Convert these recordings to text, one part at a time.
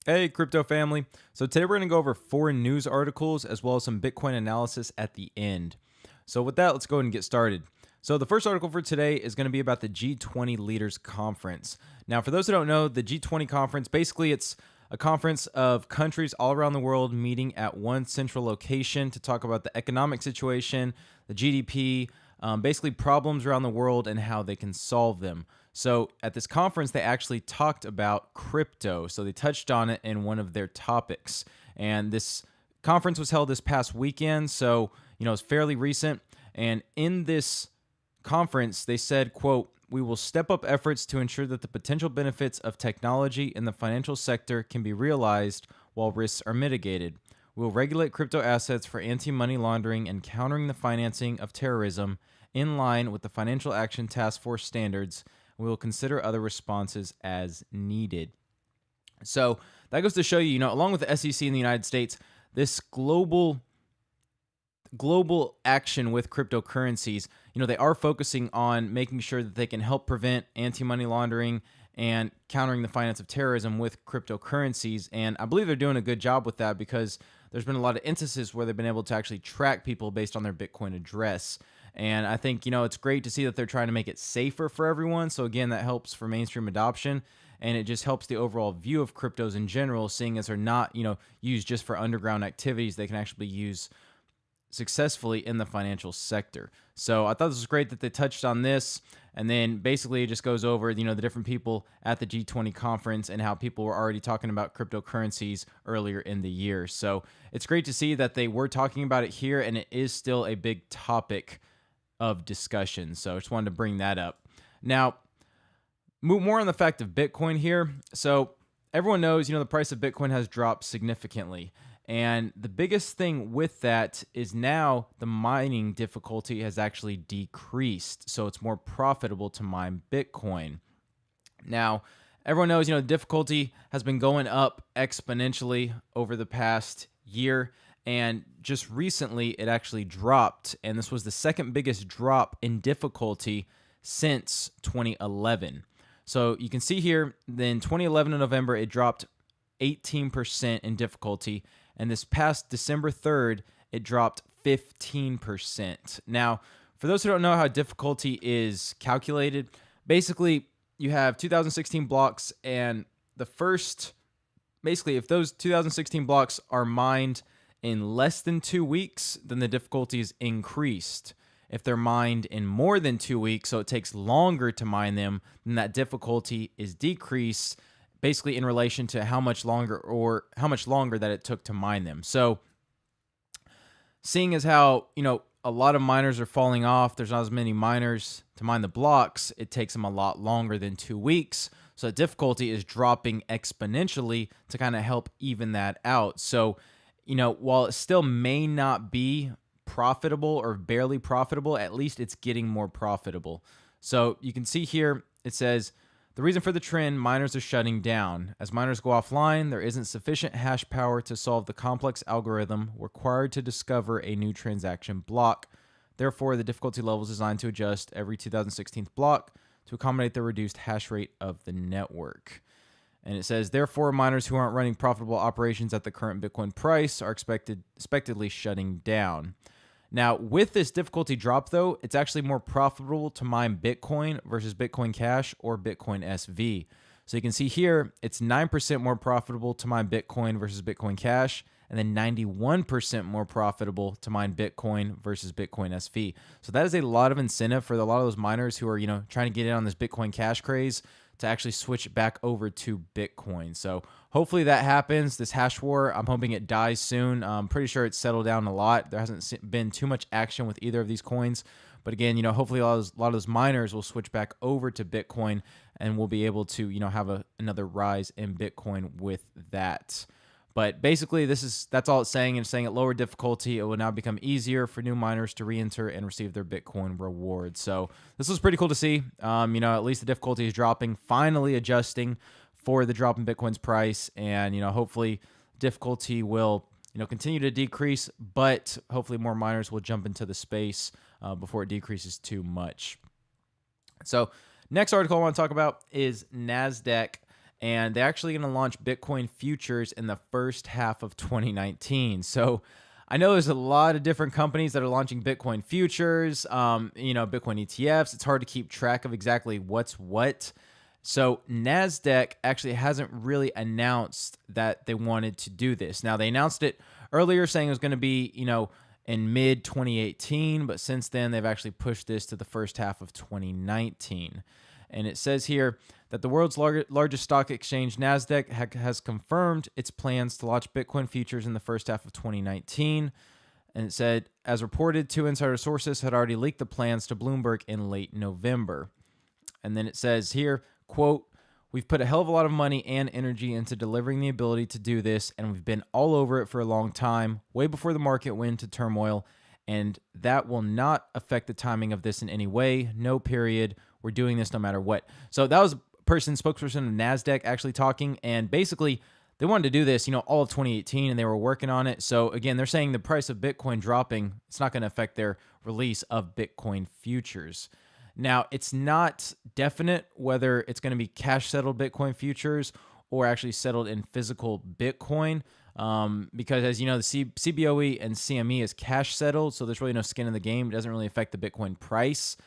Hey, crypto family. So today we're going to go over 4 news articles as well as some Bitcoin analysis at the end. So with that, let's go ahead and get started. So the first article for today is going to be about the G20 Leaders Conference. Now, for those who don't know, the G20 conference, basically it's a conference of countries all around the world meeting at one central location to talk about the economic situation, the GDP, basically problems around the world and how they can solve them. So at this conference, they actually talked about crypto. So they touched on it in one of their topics. And this conference was held this past weekend. So, it's fairly recent. And in this conference, they said, quote, "We will step up efforts to ensure that the potential benefits of technology in the financial sector can be realized while risks are mitigated. We will regulate crypto assets for anti-money laundering and countering the financing of terrorism in line with the Financial Action Task Force standards. We will consider other responses as needed." So that goes to show you, along with the SEC in the United States, this global action with cryptocurrencies, they are focusing on making sure that they can help prevent anti-money laundering and countering the finance of terrorism with cryptocurrencies. And I believe they're doing a good job with that because there's been a lot of instances where they've been able to actually track people based on their Bitcoin address. And I think, it's great to see that they're trying to make it safer for everyone. So again, that helps for mainstream adoption. And it just helps the overall view of cryptos in general, seeing as they're not, used just for underground activities. They can actually be used successfully in the financial sector. So I thought this was great that they touched on this. And then basically it just goes over, the different people at the G20 conference and how people were already talking about cryptocurrencies earlier in the year. So it's great to see that they were talking about it here, and it is still a big topic of discussion. So I just wanted to bring that up. Now, more on the fact of Bitcoin here. So everyone knows, the price of Bitcoin has dropped significantly. And the biggest thing with that is now the mining difficulty has actually decreased. So it's more profitable to mine Bitcoin. Now, everyone knows, the difficulty has been going up exponentially over the past year. And just recently, it actually dropped. And this was the second biggest drop in difficulty since 2011. So you can see here, in 2011 in November, it dropped 18% in difficulty. And this past December 3rd, it dropped 15%. Now, for those who don't know how difficulty is calculated, basically you have 2016 blocks, and if those 2016 blocks are mined in less than 2 weeks, then the difficulty is increased. If they're mined in more than 2 weeks, so it takes longer to mine them, then that difficulty is decreased, basically in relation to how much longer that it took to mine them. So seeing as how, a lot of miners are falling off, there's not as many miners to mine the blocks, it takes them a lot longer than 2 weeks. So the difficulty is dropping exponentially to kind of help even that out. So, while it still may not be profitable or barely profitable, at least it's getting more profitable. So you can see here, it says, "The reason for the trend, miners are shutting down. As miners go offline, there isn't sufficient hash power to solve the complex algorithm required to discover a new transaction block. Therefore, the difficulty level is designed to adjust every 2016th block to accommodate the reduced hash rate of the network." And it says, "Therefore, miners who aren't running profitable operations at the current Bitcoin price are expectedly shutting down." Now, with this difficulty drop, though, it's actually more profitable to mine Bitcoin versus Bitcoin Cash or Bitcoin SV. So you can see here, it's 9% more profitable to mine Bitcoin versus Bitcoin Cash, and then 91% more profitable to mine Bitcoin versus Bitcoin SV. So that is a lot of incentive for a lot of those miners who are, trying to get in on this Bitcoin Cash craze to actually switch back over to Bitcoin. So hopefully that happens. This hash war, I'm hoping it dies soon. I'm pretty sure it's settled down a lot. There hasn't been too much action with either of these coins. But again, hopefully a lot of those miners will switch back over to Bitcoin, and we'll be able to, have another rise in Bitcoin with that. But basically, that's all it's saying. It's saying at lower difficulty, it will now become easier for new miners to re-enter and receive their Bitcoin rewards. So this was pretty cool to see. At least the difficulty is dropping, finally adjusting for the drop in Bitcoin's price. And, hopefully difficulty will, continue to decrease, but hopefully more miners will jump into the space before it decreases too much. So next article I want to talk about is NASDAQ. and they're actually going to launch Bitcoin futures in the first half of 2019. So I know there's a lot of different companies that are launching Bitcoin futures, Bitcoin ETFs. It's hard to keep track of exactly what's what. So NASDAQ actually hasn't really announced that they wanted to do this. Now, they announced it earlier saying it was going to be, in mid 2018, but since then they've actually pushed this to the first half of 2019. And it says here that the world's largest stock exchange, NASDAQ, has confirmed its plans to launch Bitcoin futures in the first half of 2019. And it said, as reported, two insider sources had already leaked the plans to Bloomberg in late November. And then it says here, quote, we've put a hell of a lot of money and energy into delivering the ability to do this, and we've been all over it for a long time, way before the market went into turmoil, and that will not affect the timing of this in any way. No, period. We're doing this no matter what. So that was spokesperson of NASDAQ actually talking, and basically they wanted to do this, all of 2018, and they were working on it. So again, they're saying the price of Bitcoin dropping, it's not going to affect their release of Bitcoin futures. Now, it's not definite whether it's going to be cash settled Bitcoin futures or actually settled in physical Bitcoin, because as you know, the CBOE and CME is cash settled, so there's really no skin in the game. It doesn't really affect the Bitcoin price,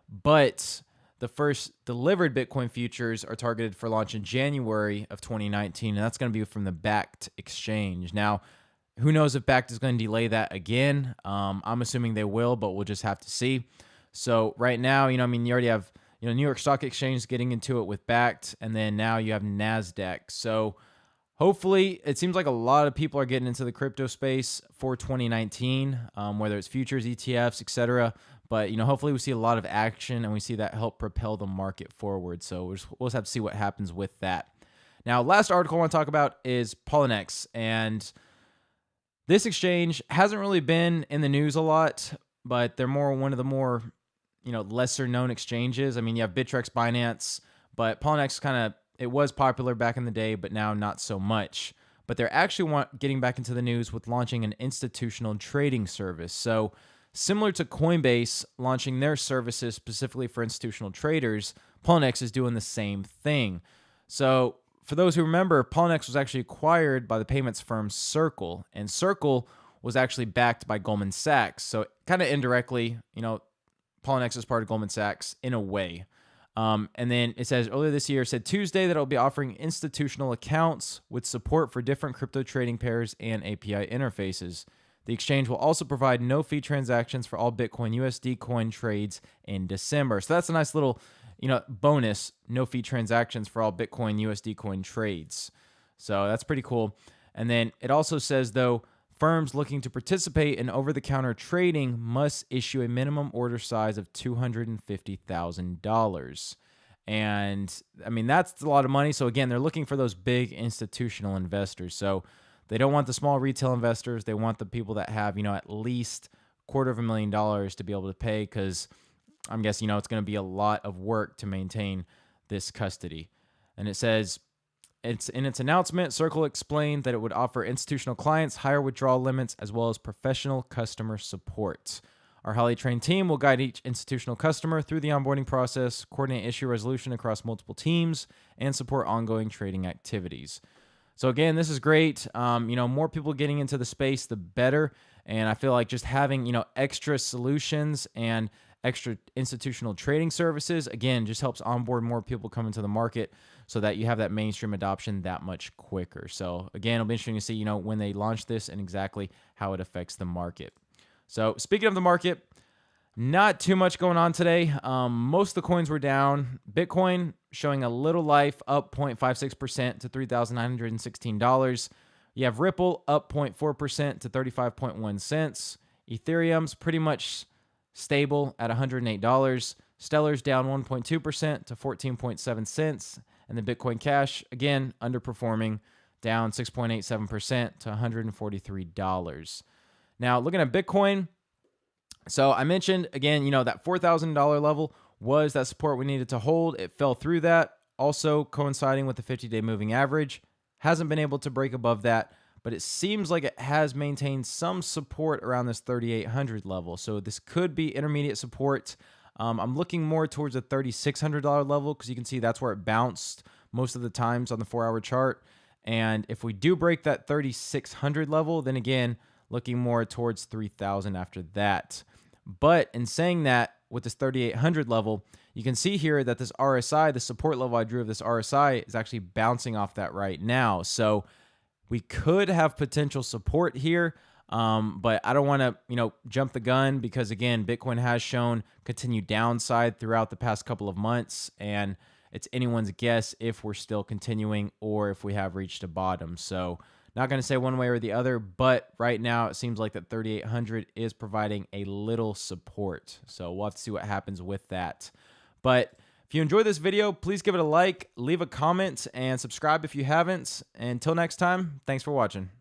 but the first delivered Bitcoin futures are targeted for launch in January of 2019, and that's going to be from the Bakkt exchange. Now, who knows if Bakkt is going to delay that again? I'm assuming they will, but we'll just have to see. So right now, you already have, New York Stock Exchange getting into it with Bakkt, and then now you have NASDAQ. So hopefully, it seems like a lot of people are getting into the crypto space for 2019, whether it's futures, ETFs, etc. But, hopefully we see a lot of action, and we see that help propel the market forward. So we'll just have to see what happens with that. Now, last article I want to talk about is Poloniex, and this exchange hasn't really been in the news a lot, but they're one of the more lesser known exchanges. I mean, you have Bittrex, Binance, but Poloniex it was popular back in the day, but now not so much. But they're actually getting back into the news with launching an institutional trading service. So similar to Coinbase launching their services specifically for institutional traders, Poloniex is doing the same thing. So for those who remember, Poloniex was actually acquired by the payments firm Circle, and Circle was actually backed by Goldman Sachs. So kind of indirectly, Poloniex is part of Goldman Sachs in a way. And then it says earlier this year, said Tuesday that it'll be offering institutional accounts with support for different crypto trading pairs and API interfaces. The exchange will also provide no-fee transactions for all Bitcoin USD coin trades in December. So that's a nice little, bonus, no-fee transactions for all Bitcoin USD coin trades. So that's pretty cool. And then it also says, though, firms looking to participate in over-the-counter trading must issue a minimum order size of $250,000. And, I mean, that's a lot of money. So, again, they're looking for those big institutional investors. So, they don't want the small retail investors. They want the people that have, at least $250,000 to be able to pay, because I'm guessing, it's going to be a lot of work to maintain this custody. And it says, in its announcement, Circle explained that it would offer institutional clients higher withdrawal limits as well as professional customer support. Our highly trained team will guide each institutional customer through the onboarding process, coordinate issue resolution across multiple teams, and support ongoing trading activities. So again, this is great. More people getting into the space, the better. And I feel like just having, extra solutions and extra institutional trading services, again, just helps onboard more people coming to the market so that you have that mainstream adoption that much quicker. So again, it'll be interesting to see, when they launch this and exactly how it affects the market. So speaking of the market, not too much going on today. Most of the coins were down. Bitcoin showing a little life, up 0.56% to $3,916. You have Ripple up 0.4% to 35.1 cents. Ethereum's pretty much stable at $108. Stellar's down 1.2% to 14.7 cents. And the Bitcoin Cash, again, underperforming, down 6.87% to $143. Now, looking at Bitcoin, so I mentioned, again, that $4,000 level was that support we needed to hold. It fell through that, also coinciding with the 50-day moving average. Hasn't been able to break above that, but it seems like it has maintained some support around this 3,800 level. So this could be intermediate support. I'm looking more towards the $3,600 level because you can see that's where it bounced most of the times on the 4-hour chart. And if we do break that 3,600 level, then again, looking more towards 3,000 after that. But in saying that, with this 3,800 level, you can see here that this RSI, the support level I drew of this RSI, is actually bouncing off that right now. So we could have potential support here, but I don't want to, jump the gun because, again, Bitcoin has shown continued downside throughout the past couple of months, and it's anyone's guess if we're still continuing or if we have reached a bottom. So not going to say one way or the other, but right now it seems like that 3,800 is providing a little support. So we'll have to see what happens with that. But if you enjoyed this video, please give it a like, leave a comment, and subscribe if you haven't. Until next time, thanks for watching.